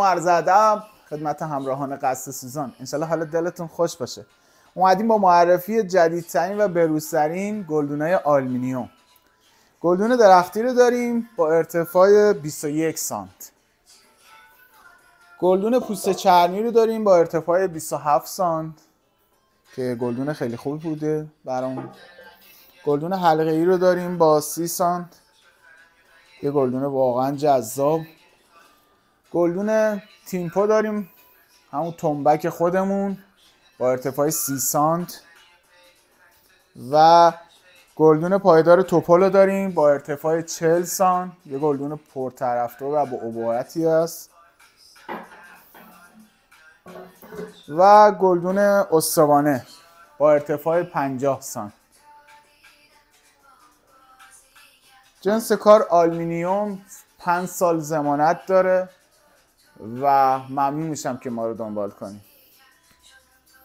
عرض ادب خدمت همراهان قصد سوزان. انشالله حال دلتون خوش باشه. اومدیم با معرفی جدیدترین و بروزترین گلدونای آلومینیوم. گلدون درختی رو داریم با ارتفاع 21 سانت. گلدون پوست چرمی رو داریم با ارتفاع 27 سانت که گلدون خیلی خوبی بوده برامون. گلدون حلقه‌ای رو داریم با 30 سانت، یه گلدون واقعا جذاب. گلدون تیمپو داریم، همون تنبک خودمون، با ارتفاع 30 سانت و گلدون پایدار توپولو داریم با ارتفاع 40 سانت. یه گلدون پرطرفدار و با ابهتی است. و گلدون استوانه با ارتفاع 50 سانت. جنس کار آلومینیوم 5 سال ضمانت داره و ممنون میشم که ما رو دنبال کنید.